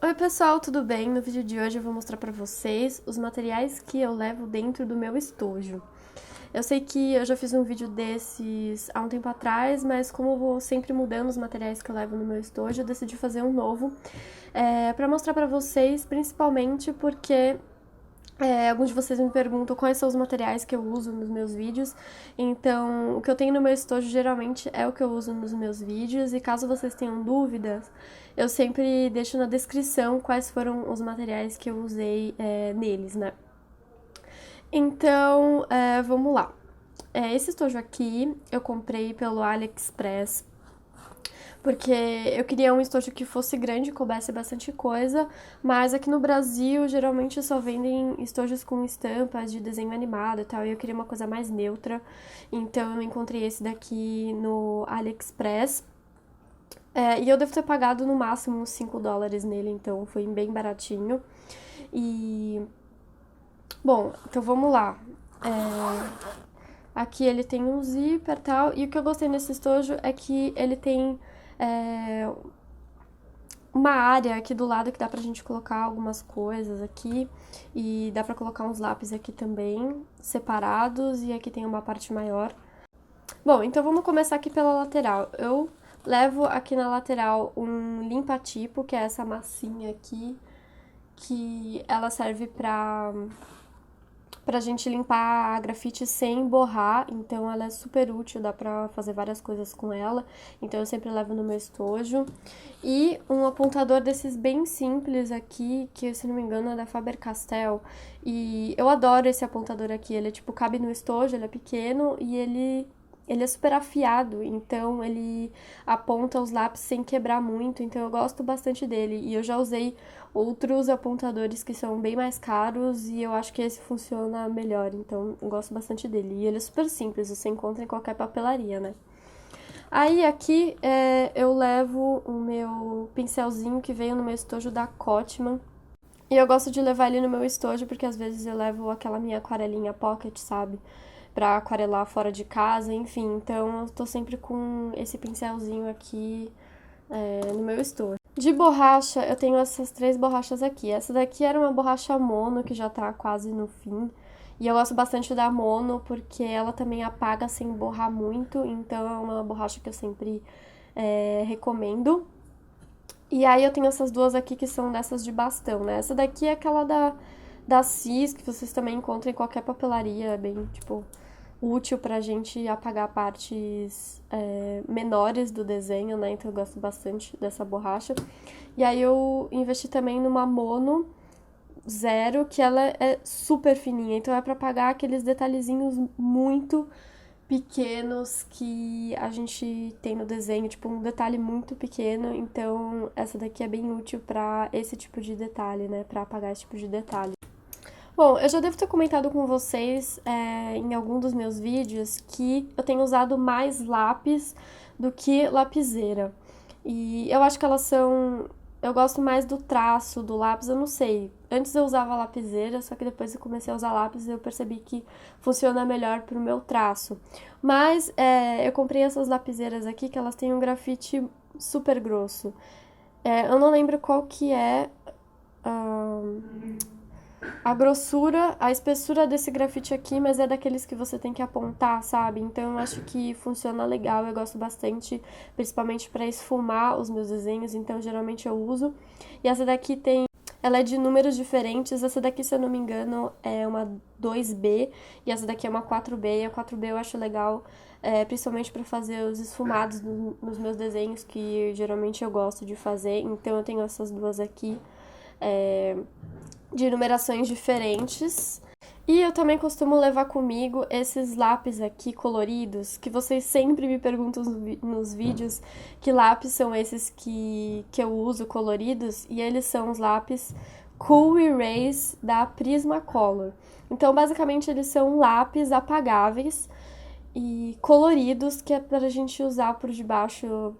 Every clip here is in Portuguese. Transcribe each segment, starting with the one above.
Oi pessoal, tudo bem? No vídeo de hoje eu vou mostrar pra vocês os materiais que eu levo dentro do meu estojo. Eu sei que eu já fiz um vídeo desses há um tempo atrás, mas como eu vou sempre mudando os materiais que eu levo no meu estojo, eu decidi fazer um novo pra mostrar pra vocês, principalmente porque alguns de vocês me perguntam quais são os materiais que eu uso nos meus vídeos, então o que eu tenho no meu estojo geralmente é o que eu uso nos meus vídeos, e caso vocês tenham dúvidas, eu sempre deixo na descrição quais foram os materiais que eu usei neles, né? Então, vamos lá. Esse estojo aqui eu comprei pelo AliExpress porque eu queria um estojo que fosse grande, coubesse bastante coisa, mas aqui no Brasil geralmente só vendem estojos com estampas de desenho animado e tal, e eu queria uma coisa mais neutra, então eu encontrei esse daqui no AliExpress. E eu devo ter pagado no máximo uns US$ 5 nele, então foi bem baratinho. E. Bom, então vamos lá. Aqui ele tem um zíper e tal, e o que eu gostei nesse estojo é que ele tem é, uma área aqui do lado que dá pra gente colocar algumas coisas aqui, e dá pra colocar uns lápis aqui também, separados, e aqui tem uma parte maior. Bom, então vamos começar aqui pela lateral. Eu levo aqui na lateral um limpa-tipo, que é essa massinha aqui, que ela serve pra gente limpar a grafite sem borrar, então ela é super útil, dá pra fazer várias coisas com ela, então eu sempre levo no meu estojo. E um apontador desses bem simples aqui, que se não me engano é da Faber-Castell, e eu adoro esse apontador aqui, ele tipo cabe no estojo, ele é pequeno e ele é super afiado, então ele aponta os lápis sem quebrar muito, então eu gosto bastante dele. E eu já usei outros apontadores que são bem mais caros e eu acho que esse funciona melhor, então eu gosto bastante dele. E ele é super simples, você encontra em qualquer papelaria, né? Aí aqui eu levo o meu pincelzinho que veio no meu estojo da Cotman. E eu gosto de levar ele no meu estojo porque às vezes eu levo aquela minha aquarelinha pocket, sabe? Pra aquarelar fora de casa, enfim. Então eu tô sempre com esse pincelzinho aqui no meu estojo. De borracha, eu tenho essas três borrachas aqui. Essa daqui era uma borracha mono, que já tá quase no fim. E eu gosto bastante da mono, porque ela também apaga sem borrar muito. Então é uma borracha que eu sempre recomendo. E aí eu tenho essas duas aqui que são dessas de bastão, né? Essa daqui é aquela da Cis, que vocês também encontram em qualquer papelaria, é bem, tipo, útil pra gente apagar partes menores do desenho, né? Então eu gosto bastante dessa borracha. E aí eu investi também numa Mono Zero, que ela é super fininha, então é pra apagar aqueles detalhezinhos muito pequenos que a gente tem no desenho, tipo um detalhe muito pequeno, então essa daqui é bem útil pra esse tipo de detalhe, né? Pra apagar esse tipo de detalhe. Bom, eu já devo ter comentado com vocês em algum dos meus vídeos que eu tenho usado mais lápis do que lapiseira. E eu acho que elas são. Eu gosto mais do traço do lápis, eu não sei. Antes eu usava lapiseira, só que depois eu comecei a usar lápis e eu percebi que funciona melhor pro meu traço. Mas eu comprei essas lapiseiras aqui que elas têm um grafite super grosso. Eu não lembro qual que é. A grossura, a espessura desse grafite aqui, mas é daqueles que você tem que apontar, sabe? Então eu acho que funciona legal, eu gosto bastante, principalmente para esfumar os meus desenhos, então geralmente eu uso. E essa daqui tem, ela é de números diferentes, essa daqui, se eu não me engano, é uma 2B e essa daqui é uma 4B, e a 4B eu acho legal, principalmente para fazer os esfumados nos meus desenhos, que geralmente eu gosto de fazer, então eu tenho essas duas aqui. É, de numerações diferentes. E eu também costumo levar comigo esses lápis aqui coloridos, que vocês sempre me perguntam nos vídeos que lápis são esses que eu uso coloridos, e eles são os lápis Cool Erase da Prismacolor. Então, basicamente, eles são lápis apagáveis e coloridos que é pra gente usar por debaixo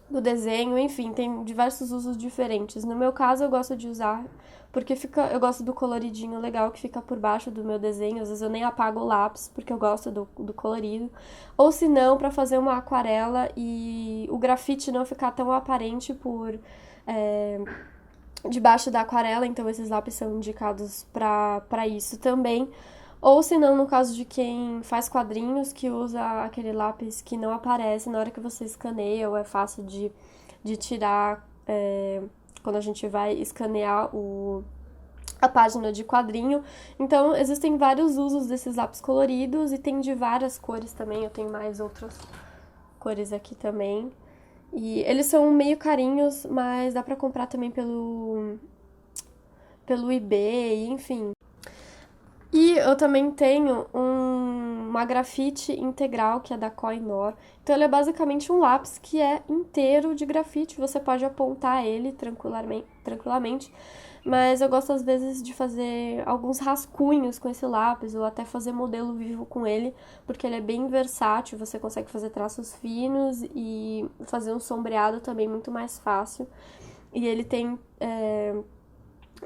do desenho, enfim, tem diversos usos diferentes. No meu caso, eu gosto de usar porque eu gosto do coloridinho legal que fica por baixo do meu desenho. Às vezes eu nem apago o lápis porque eu gosto do colorido. Ou se não, para fazer uma aquarela e o grafite não ficar tão aparente debaixo da aquarela, então esses lápis são indicados para isso também. Ou se não, no caso de quem faz quadrinhos, que usa aquele lápis que não aparece na hora que você escaneia, ou é fácil de tirar quando a gente vai escanear a página de quadrinho. Então, existem vários usos desses lápis coloridos e tem de várias cores também. Eu tenho mais outras cores aqui também. E eles são meio carinhos, mas dá pra comprar também pelo eBay, enfim. E eu também tenho uma grafite integral, que é da Koh-i-Noor. Então ele é basicamente um lápis que é inteiro de grafite. Você pode apontar ele tranquilamente, mas eu gosto às vezes de fazer alguns rascunhos com esse lápis, ou até fazer modelo vivo com ele, porque ele é bem versátil, você consegue fazer traços finos e fazer um sombreado também muito mais fácil. E ele tem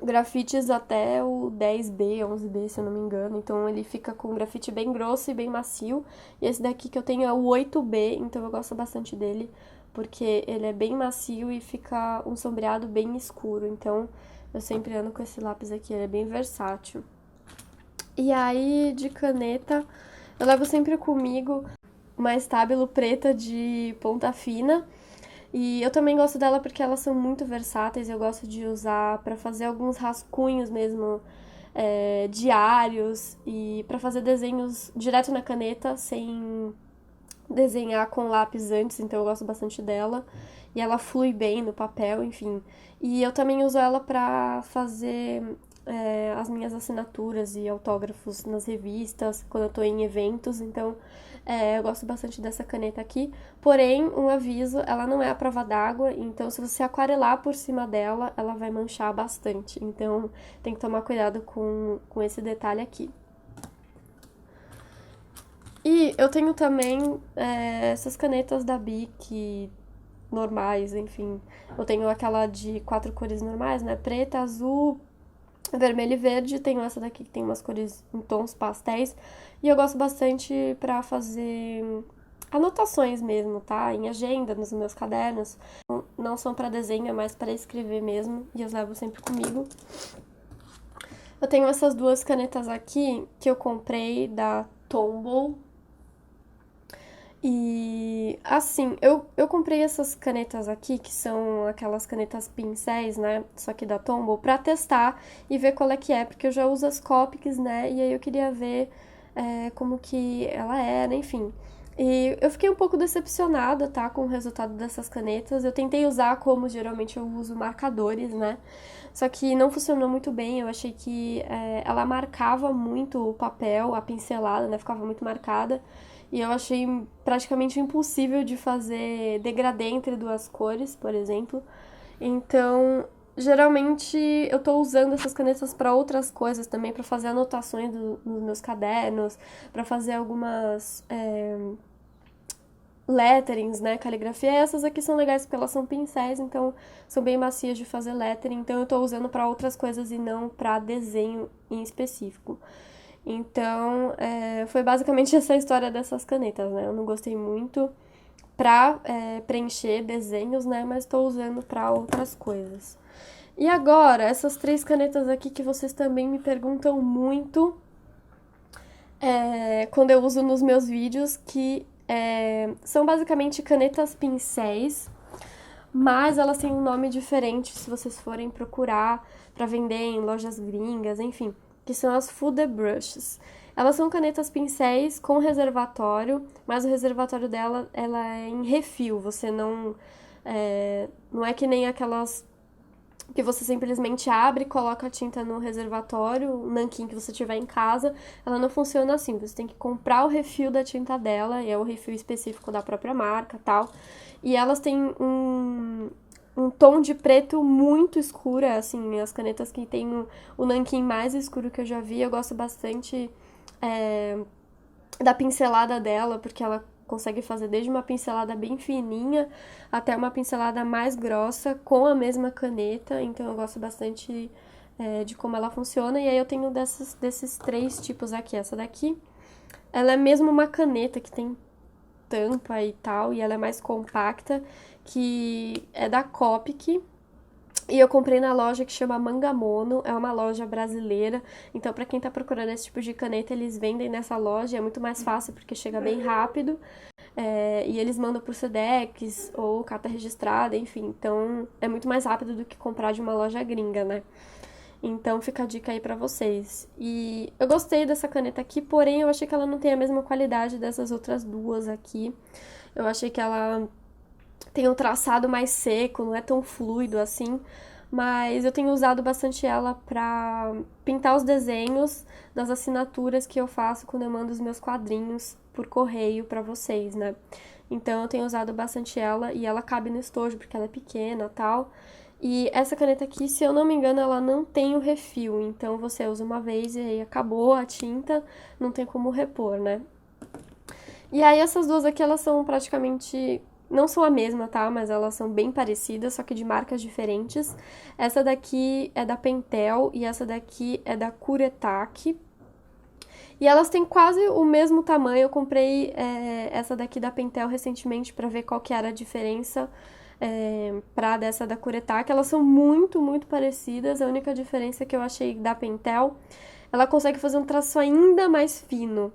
grafites até o 10B, 11B, se eu não me engano. Então ele fica com um grafite bem grosso e bem macio. E esse daqui que eu tenho é o 8B, então eu gosto bastante dele, porque ele é bem macio e fica um sombreado bem escuro. Então eu sempre ando com esse lápis aqui, ele é bem versátil. E aí, de caneta, eu levo sempre comigo uma Stabilo preta de ponta fina. E eu também gosto dela porque elas são muito versáteis. Eu gosto de usar para fazer alguns rascunhos mesmo, diários, e para fazer desenhos direto na caneta, sem desenhar com lápis antes. Então eu gosto bastante dela. E ela flui bem no papel, enfim. E eu também uso ela para fazer as minhas assinaturas e autógrafos nas revistas, quando eu tô em eventos. Então eu gosto bastante dessa caneta aqui. Porém, um aviso, ela não é à prova d'água, então se você aquarelar por cima dela, ela vai manchar bastante. Então tem que tomar cuidado com esse detalhe aqui. E eu tenho também essas canetas da Bic normais, enfim. Eu tenho aquela de 4 cores normais, né? Preta, azul, vermelho e verde. Tenho essa daqui que tem umas cores em tons pastéis. E eu gosto bastante pra fazer anotações mesmo, tá? Em agenda, nos meus cadernos. Não são pra desenho, é mais pra escrever mesmo. E eu levo sempre comigo. Eu tenho essas duas canetas aqui que eu comprei da Tombow. E assim, eu comprei essas canetas aqui, que são aquelas canetas pincéis, né? Só que da Tombow, pra testar e ver qual é que é, porque eu já uso as Copics, né? E aí eu queria ver como que ela era, enfim. E eu fiquei um pouco decepcionada, tá, com o resultado dessas canetas. Eu tentei usar como geralmente eu uso marcadores, né? Só que não funcionou muito bem. Eu achei que ela marcava muito o papel, a pincelada, né? Ficava muito marcada. E eu achei praticamente impossível de fazer degradê entre duas cores, por exemplo. Então, geralmente eu tô usando essas canetas para outras coisas também, para fazer anotações nos meus cadernos, para fazer algumas letterings, né, caligrafia. E essas aqui são legais porque elas são pincéis, então são bem macias de fazer lettering. Então eu tô usando para outras coisas e não para desenho em específico. Então, foi basicamente essa história dessas canetas, né? Eu não gostei muito pra preencher desenhos, né? Mas tô usando pra outras coisas. E agora, essas 3 canetas aqui que vocês também me perguntam muito quando eu uso nos meus vídeos, que são basicamente canetas pincéis, mas elas têm um nome diferente se vocês forem procurar pra vender em lojas gringas, enfim, que são as Fude Brushes. Elas são canetas pincéis com reservatório, mas o reservatório dela ela é em refil, você não é que nem aquelas que você simplesmente abre e coloca a tinta no reservatório, o nanquim que você tiver em casa. Ela não funciona assim, você tem que comprar o refil da tinta dela, e é o refil específico da própria marca, tal. E elas têm um tom de preto muito escuro, assim, as canetas que tem o nanquim mais escuro que eu já vi. Eu gosto bastante da pincelada dela, porque ela consegue fazer desde uma pincelada bem fininha até uma pincelada mais grossa com a mesma caneta. Então eu gosto bastante de como ela funciona. E aí eu tenho desses 3 tipos aqui. Essa daqui, ela é mesmo uma caneta que tem tampa e tal, e ela é mais compacta, que é da Copic. E eu comprei na loja que chama Mangamono, é uma loja brasileira. Então, pra quem tá procurando esse tipo de caneta, eles vendem nessa loja. É muito mais fácil porque chega bem rápido. E eles mandam por Sedex ou carta registrada, enfim. Então, é muito mais rápido do que comprar de uma loja gringa, né? Então, fica a dica aí pra vocês. E eu gostei dessa caneta aqui, porém, eu achei que ela não tem a mesma qualidade dessas outras duas aqui. Eu achei que ela tem um traçado mais seco, não é tão fluido assim, mas eu tenho usado bastante ela pra pintar os desenhos das assinaturas que eu faço quando eu mando os meus quadrinhos por correio pra vocês, né? Então eu tenho usado bastante ela e ela cabe no estojo porque ela é pequena, tal. E essa caneta aqui, se eu não me engano, ela não tem o refil, então você usa uma vez e aí acabou a tinta, não tem como repor, né? E aí essas duas aqui, elas são praticamente, não são a mesma, tá? Mas elas são bem parecidas, só que de marcas diferentes. Essa daqui é da Pentel e essa daqui é da Kuretake. E elas têm quase o mesmo tamanho. Eu comprei essa daqui da Pentel recentemente pra ver qual que era a diferença pra dessa da Kuretake. Elas são muito, muito parecidas. A única diferença que eu achei da Pentel, ela consegue fazer um traço ainda mais fino.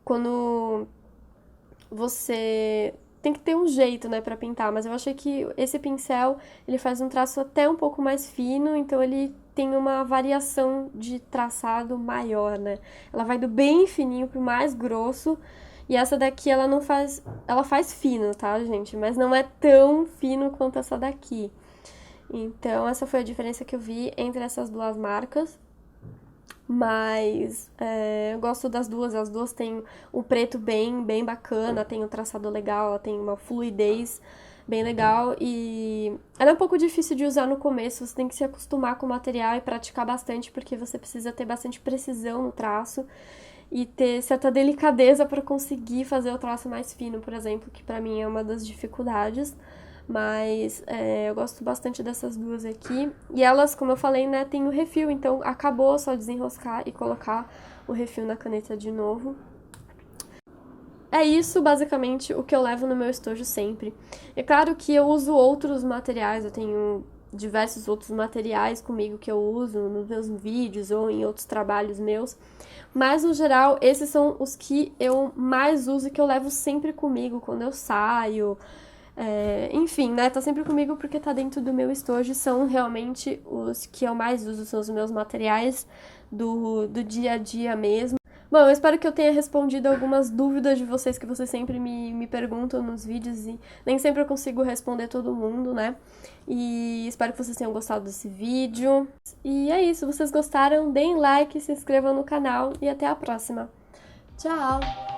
Quando você tem que ter um jeito, né, pra pintar, mas eu achei que esse pincel, ele faz um traço até um pouco mais fino, então ele tem uma variação de traçado maior, né? Ela vai do bem fininho pro mais grosso, e essa daqui ela não faz, ela faz fino, tá, gente? Mas não é tão fino quanto essa daqui. Então, essa foi a diferença que eu vi entre essas duas marcas. Mas eu gosto das duas, as duas têm o preto bem bacana, tem um traçado legal, ela tem uma fluidez bem legal e ela é um pouco difícil de usar no começo, você tem que se acostumar com o material e praticar bastante, porque você precisa ter bastante precisão no traço e ter certa delicadeza para conseguir fazer o traço mais fino, por exemplo, que pra mim é uma das dificuldades. Mas eu gosto bastante dessas duas aqui. E elas, como eu falei, né, tem o refil, então acabou só desenroscar e colocar o refil na caneta de novo. É isso, basicamente, o que eu levo no meu estojo sempre. É claro que eu uso outros materiais, eu tenho diversos outros materiais comigo que eu uso nos meus vídeos ou em outros trabalhos meus. Mas, no geral, esses são os que eu mais uso e que eu levo sempre comigo quando eu saio. Enfim, né, tá sempre comigo porque tá dentro do meu estojo, são realmente os que eu mais uso, são os meus materiais do dia a dia mesmo. Bom, eu espero que eu tenha respondido algumas dúvidas de vocês que vocês sempre me perguntam nos vídeos e nem sempre eu consigo responder todo mundo, né? E espero que vocês tenham gostado desse vídeo. E é isso, se vocês gostaram, deem like, se inscrevam no canal e até a próxima. Tchau!